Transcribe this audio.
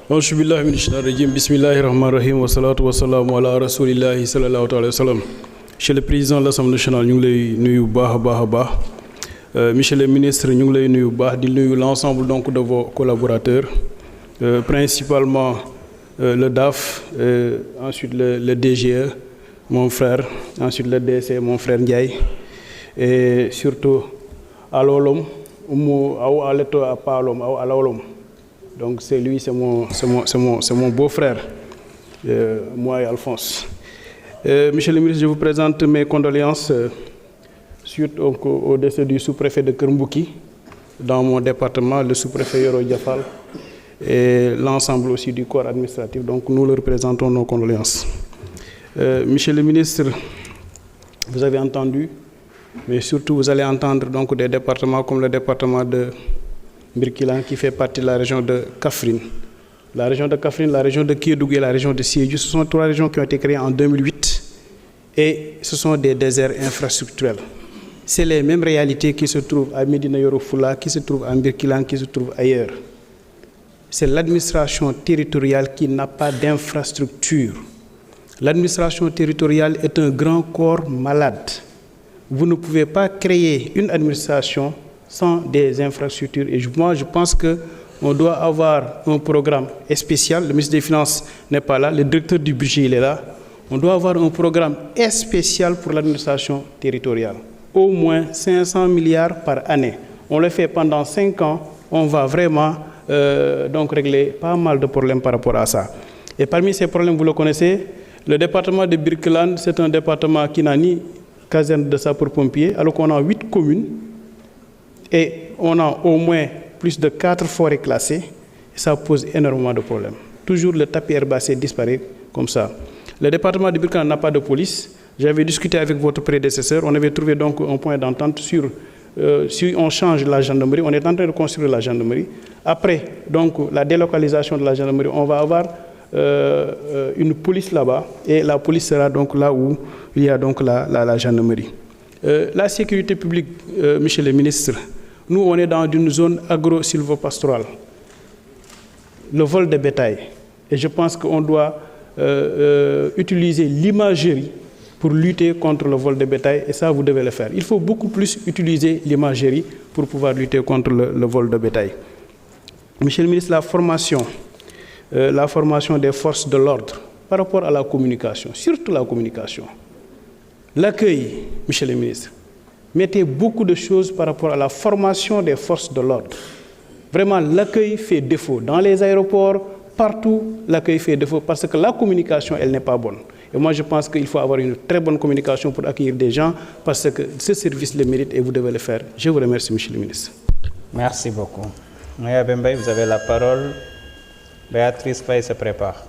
auzu billahi mina shaytaani rajim, bismillahi rahmani rahim, wasalaatu wasalaamu ala rasulillahi sallallahu alayhi wa sallam. Monsieur le Président de l'Assemblée nationale, ñu ngi lay nuyu bu baax a baax. Monsieur le ministre, ñu ngi lay nuyu bu baax di nuyu l'ensemble donc de vos collaborateurs, principalement le DAF, ensuite le DGE, mon frère, ensuite le DC, mon frère Ndiaye, et surtout Alolom, ou Aleto à Palom, ou Alolom. Donc c'est lui, c'est mon beau-frère, moi et Alphonse. Monsieur le ministre, je vous présente mes condoléances suite au décès du sous-préfet de Kermbouki dans mon département, le sous-préfet Yoro Diafal, et l'ensemble aussi du corps administratif. Donc nous leur présentons nos condoléances. Monsieur le ministre, vous avez entendu, mais surtout vous allez entendre donc des départements comme le département de Birkilan qui fait partie de la région de Kaffrine. La région de Kaffrine, la région de Kédougou et la région de Sédhiou, ce sont trois régions qui ont été créées en 2008 et ce sont des déserts infrastructurels. C'est les mêmes réalités qui se trouvent à Médina Yoro Fula, qui se trouvent à Birkilan, qui se trouvent ailleurs. C'est l'administration territoriale qui n'a pas d'infrastructure. L'administration territoriale est un grand corps malade. Vous ne pouvez pas créer une administration sans des infrastructures. Et moi, je pense qu'on doit avoir un programme spécial. Le ministre des Finances n'est pas là, le directeur du budget il est là. On doit avoir un programme spécial pour l'administration territoriale. Au moins 500 milliards par année. On le fait pendant 5 ans. On va vraiment donc régler pas mal de problèmes par rapport à ça. Et parmi ces problèmes, vous le connaissez, le département de Birkeland, c'est un département qui n'a ni caserne de sapeurs-pompiers, alors qu'on a 8 communes. Et on a au moins plus de 4 forêts classées, et ça pose énormément de problèmes. Toujours le tapis herbacé disparaît comme ça. Le département de Birkeland n'a pas de police. J'avais discuté avec votre prédécesseur, on avait trouvé donc un point d'entente sur si on change la gendarmerie, on est en train de construire la gendarmerie. Après donc la délocalisation de la gendarmerie, on va avoir une police là-bas, et la police sera donc là où il y a donc la gendarmerie. La sécurité publique, monsieur le ministre, nous on est dans une zone agro-silvopastorale, le vol de bétail. Et je pense qu'on doit utiliser l'imagerie pour lutter contre le vol de bétail, et ça vous devez le faire. Il faut beaucoup plus utiliser l'imagerie pour pouvoir lutter contre le vol de bétail. Monsieur le ministre, la formation des forces de l'ordre par rapport à la communication, surtout la communication. L'accueil, monsieur le ministre, mettez beaucoup de choses par rapport à la formation des forces de l'ordre. Vraiment, l'accueil fait défaut. Dans les aéroports, partout, l'accueil fait défaut parce que la communication, elle n'est pas bonne. Et moi, je pense qu'il faut avoir une très bonne communication pour accueillir des gens parce que ce service le mérite et vous devez le faire. Je vous remercie, monsieur le ministre. Merci beaucoup. Maya Bembaye, vous avez la parole. Béatrice Faye se prépare.